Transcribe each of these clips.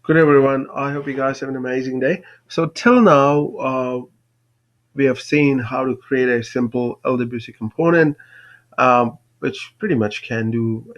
Good everyone. I hope you guys have an amazing day. So till now, we have seen how to create a simple LWC component, which pretty much can do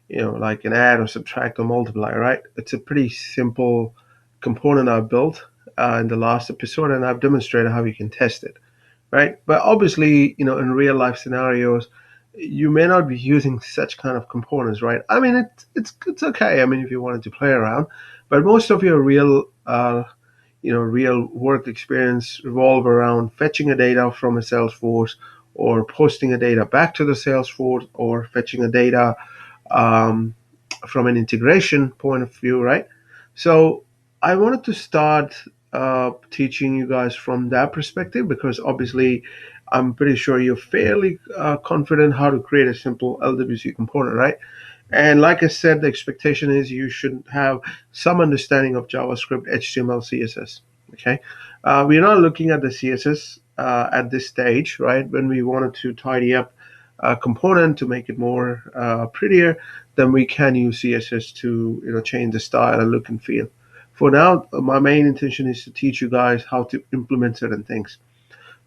like an add or subtract or multiply. Right? It's a pretty simple component I built in the last episode, and I've demonstrated how you can test it. Right? But obviously, in real life scenarios, you may not be using such kind of components, right? I mean, it's okay. I mean, if you wanted to play around, but most of your real work experience revolve around fetching a data from a Salesforce or posting a data back to the Salesforce or fetching a data um, from an integration point of view, right? So I wanted to start teaching you guys from that perspective because obviously I'm pretty sure you're fairly confident how to create a simple LWC component, right? And like I said, the expectation is you should have some understanding of JavaScript, HTML, CSS. Okay, we're not looking at the CSS at this stage, right? When we wanted to tidy up a component to make it more prettier, then we can use CSS to change the style and look and feel. For now, my main intention is to teach you guys how to implement certain things.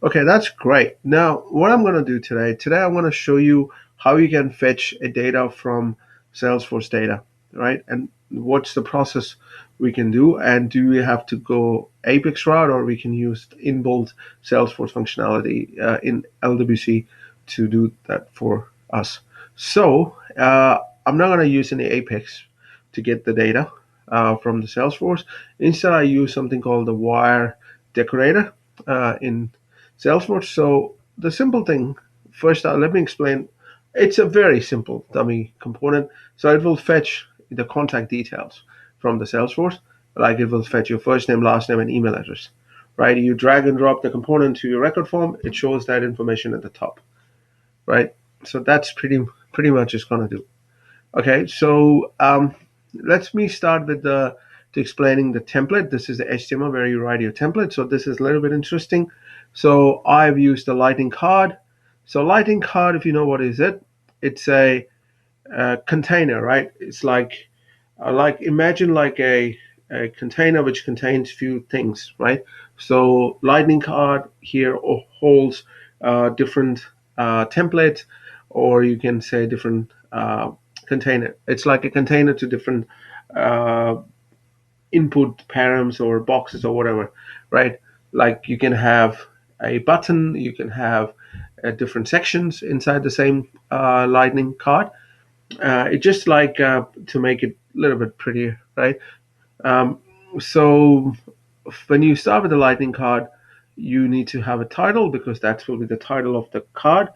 Okay, that's great. Now, what I'm going to do today I'm going to show you how you can fetch a data from Salesforce data, right? And what's the process we can do, and do we have to go Apex route, or we can use inbuilt Salesforce functionality in LWC to do that for us. So I'm not going to use any Apex to get the data from the Salesforce. Instead, I use something called the wire decorator in Salesforce. So the simple thing, first let me explain. It's a very simple dummy component. So it will fetch the contact details from the Salesforce. Like it will fetch your first name, last name, and email address. Right? You drag and drop the component to your record form. It shows that information at the top. Right? So that's pretty much it's gonna do. Okay. So let me start with the to explaining the template. This is the HTML where you write your template. So this is a little bit interesting. So I've used the lightning card. So lightning card, if you know what is it, it's a container, right? It's like imagine like a container which contains few things, right? So lightning card here holds different templates, or you can say different container. It's like a container to different uh, input params or boxes or whatever, right? Like you can have a button, you can have different sections inside the same lightning card. It's just like to make it a little bit prettier, right? Um, so when you start with the lightning card, you need to have a title because that will be the title of the card,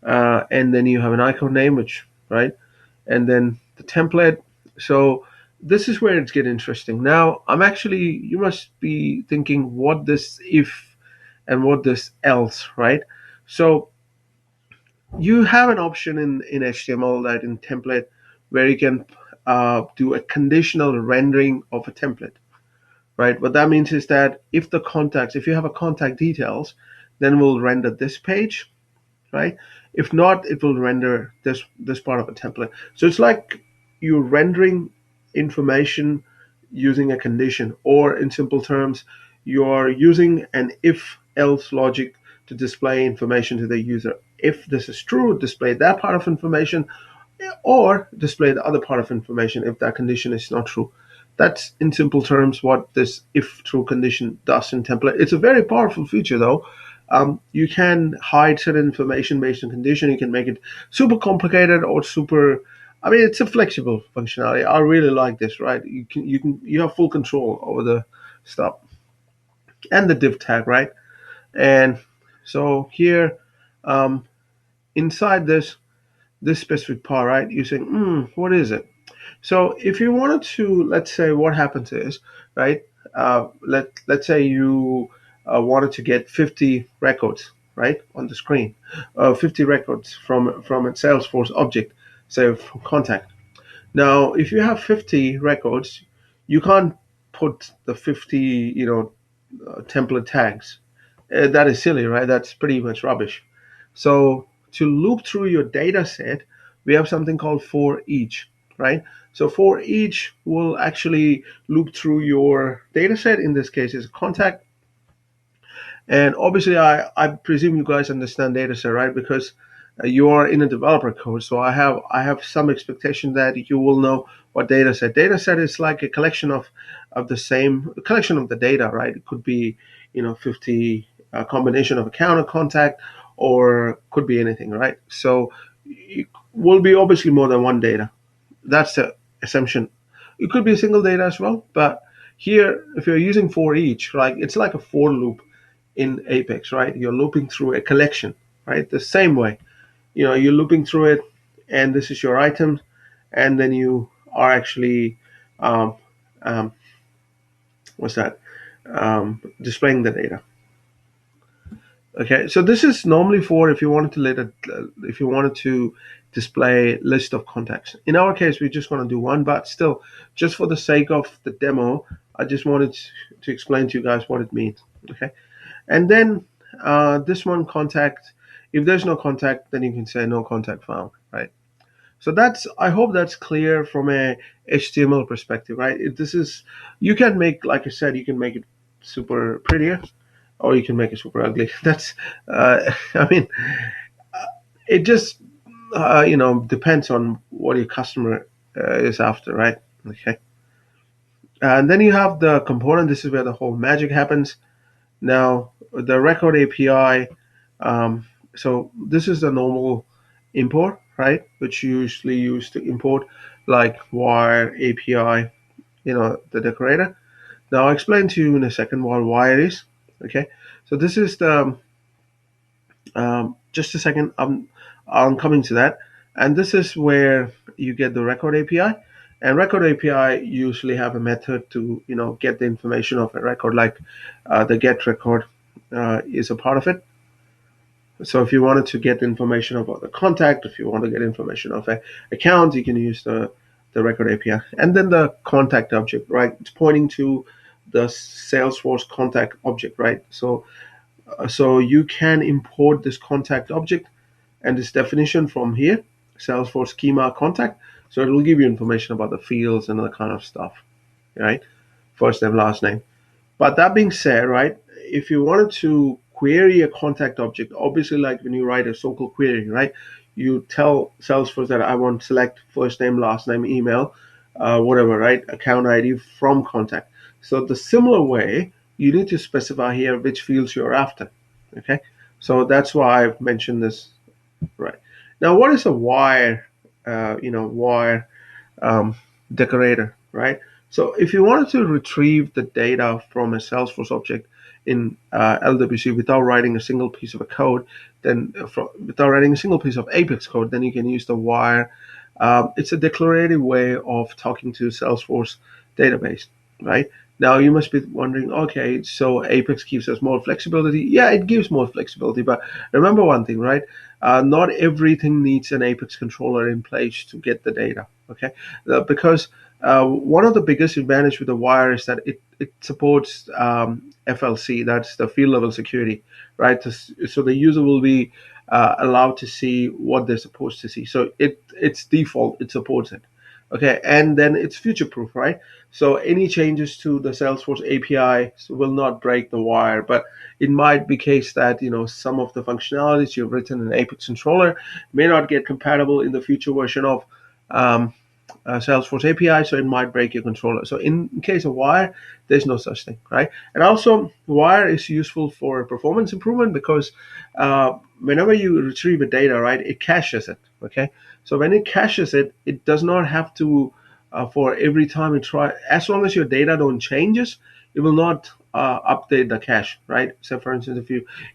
and then you have an icon name, which right, and then the template. So this is where it's get interesting. Now you must be thinking what this if and what this else, right? So you have an option in HTML that in template where you can do a conditional rendering of a template, right? What that means is that if you have a contact details, then we'll render this page, right? If not, it will render this part of a template. So it's like you're rendering information using a condition, or in simple terms, you're using an if else logic to display information to the user. If this is true, display that part of information, or display the other part of information if that condition is not true. That's in simple terms what this if true condition does in template. It's a very powerful feature though. You can hide certain information based on condition. You can make it super complicated or super. I mean, it's a flexible functionality. I really like this. Right? You have full control over the stuff and the div tag, right? And so here, um, inside this specific part, right? You say, what is it? So if you wanted to, let's say, what happens is, right? Let's say you wanted to get 50 records, right, on the screen, 50 records from a Salesforce object, say from contact. Now, if you have 50 records, you can't put the 50, template tags. That is silly, right? That's pretty much rubbish. So to loop through your data set, we have something called for each, right? So for each will actually loop through your data set. In this case, is contact. And obviously, I presume you guys understand data set, right? Because you are in a developer code, so I have some expectation that you will know what data set. Data set is like a collection of the same collection of the data, right? It could be 50 a combination of account and contact, or could be anything, right? So it will be obviously more than one data. That's the assumption. It could be a single data as well, but here, if you're using for each, right, it's like a for loop in Apex, right? You're looping through a collection, right? The same way, you're looping through it, and this is your item, and then you are actually, um, um, what's that? Displaying the data. Okay, so this is normally for if you wanted to if you wanted to display list of contacts. In our case, we're just going to do one, but still, just for the sake of the demo, I just wanted to explain to you guys what it means. Okay, and then this one contact. If there's no contact, then you can say no contact found, right? So I hope that's clear from a HTML perspective, right? This is, you can make, like I said, you can make it super prettier, or you can make it super ugly. That's, I mean, it just, depends on what your customer is after, right? Okay. And then you have the component. This is where the whole magic happens. Now, the record API, so this is the normal import, right? Which you usually use to import like wire API, the decorator. Now I'll explain to you in a second what wire is. Okay. So this is the, just a second, I'm coming to that. And this is where you get the record API. And record API usually have a method to, get the information of a record, like the get record is a part of it. So if you wanted to get information about the contact, if you want to get information of a account, you can use the record API. And then the contact object, right? It's pointing to the Salesforce contact object, right? So you can import this contact object and this definition from here, Salesforce schema contact. So it will give you information about the fields and that kind of stuff, right? First name, last name. But that being said, right, if you wanted to query a contact object, obviously, like when you write a so-called query, right, you tell Salesforce that I want to select first name, last name, email, whatever, right, account ID from contact. So the similar way, you need to specify here which fields you're after. Okay, so that's why I've mentioned this. Right now, what is a wire? Wire um, decorator, right? So if you wanted to retrieve the data from a Salesforce object in LWC without writing a single piece of a code, then without writing a single piece of Apex code, then you can use the wire. It's a declarative way of talking to Salesforce database, right? Now you must be wondering, okay, so Apex gives us more flexibility. Yeah, it gives more flexibility, but remember one thing, right? Not everything needs an Apex controller in place to get the data. Okay, because one of the biggest advantage with the wire is that it supports FLC, that's the field level security, right? So the user will be allowed to see what they're supposed to see. So it's default, it supports it. Okay, and then it's future proof, right? So any changes to the Salesforce API will not break the wire, but it might be case that some of the functionalities you've written in Apex controller may not get compatible in the future version of um, Salesforce API, so it might break your controller. So in case of wire, there's no such thing, right? And also, wire is useful for performance improvement because whenever you retrieve a data, right, it caches it. Okay, so when it caches it, it does not have to for every time it try. As long as your data don't changes, it will not update the cache, right? So for instance,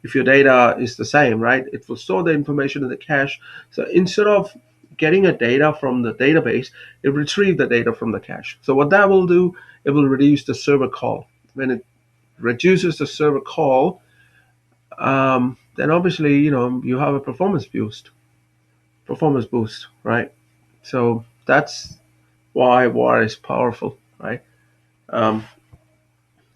if your data is the same, right, it will store the information in the cache. So instead of getting a data from the database, it retrieves the data from the cache. So what that will do, it will reduce the server call. When it reduces the server call, then obviously you have a performance boost, right? So that's why wire is powerful, right? Um,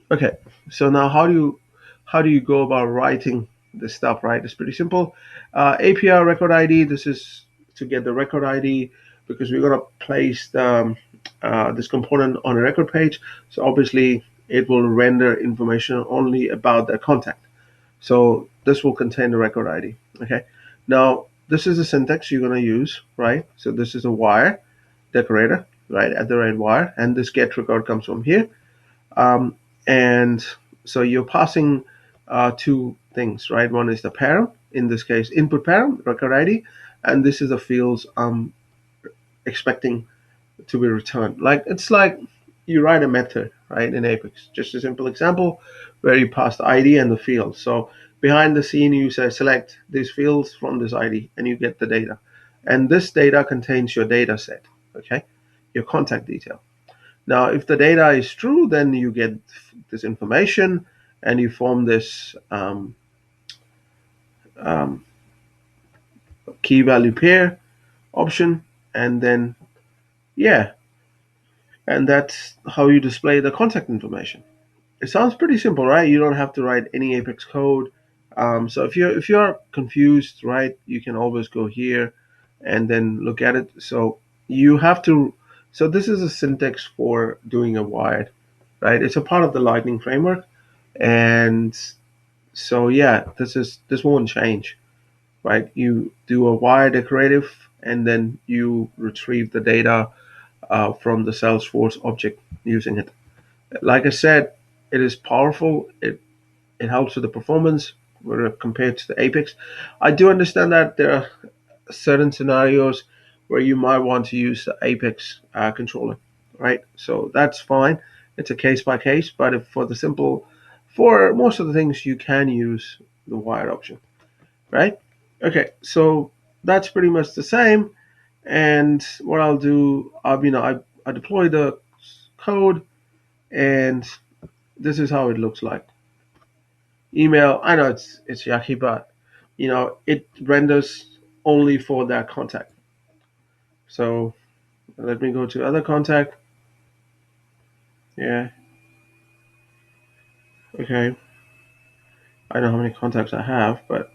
okay, so now how do you go about writing this stuff, right? It's pretty simple. API record ID. This is to get the record ID because we're gonna place the this component on a record page. So obviously it will render information only about that contact. So this will contain the record ID. Okay. Now this is the syntax you're going to use, right? So this is a wire decorator, right? At the right wire, and this get record comes from here. And so you're passing two things, right? One is the parent, in this case, input parent, record ID, and this is the fields I'm expecting to be returned. Like it's like you write a method, right, in Apex. Just a simple example where you pass the ID and the field. So behind the scene, you say select these fields from this ID, and you get the data. And this data contains your data set, okay, your contact detail. Now, if the data is true, then you get this information, and you form this um, key value pair option, and then yeah, and that's how you display the contact information. It sounds pretty simple, right? You don't have to write any Apex code. So if you're confused, right, you can always go here and then look at it. So you have to. So this is a syntax for doing a wired, right? It's a part of the Lightning framework, and so yeah, this won't change, right? You do a wire decorative, and then you retrieve the data from the Salesforce object using it. Like I said, it is powerful. It helps with the performance compared to the Apex. I do understand that there are certain scenarios where you might want to use the Apex controller, right? So that's fine. It's a case by case, but if for most of the things, you can use the wired option, right? Okay, so that's pretty much the same. And what I'll do, I deploy the code, and this is how it looks like. Email, I know it's yucky, but it renders only for that contact. So let me go to other contact. Yeah, okay. I know how many contacts I have, but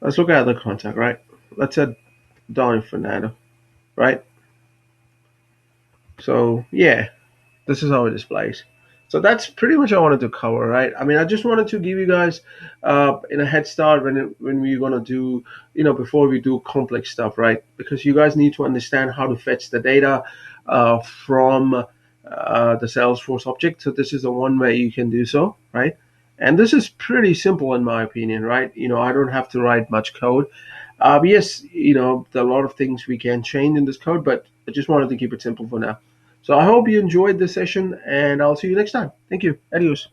let's look at other contact, right? Let's add Don Fernando, right? So yeah, this is how it displays. So that's pretty much what I wanted to cover, right? I mean, I just wanted to give you guys in a head start when we're gonna do, before we do complex stuff, right? Because you guys need to understand how to fetch the data from the Salesforce object. So this is the one way you can do so, right? And this is pretty simple in my opinion, right? I don't have to write much code. Yes, there are a lot of things we can change in this code, but I just wanted to keep it simple for now. So I hope you enjoyed this session, and I'll see you next time. Thank you. Adios.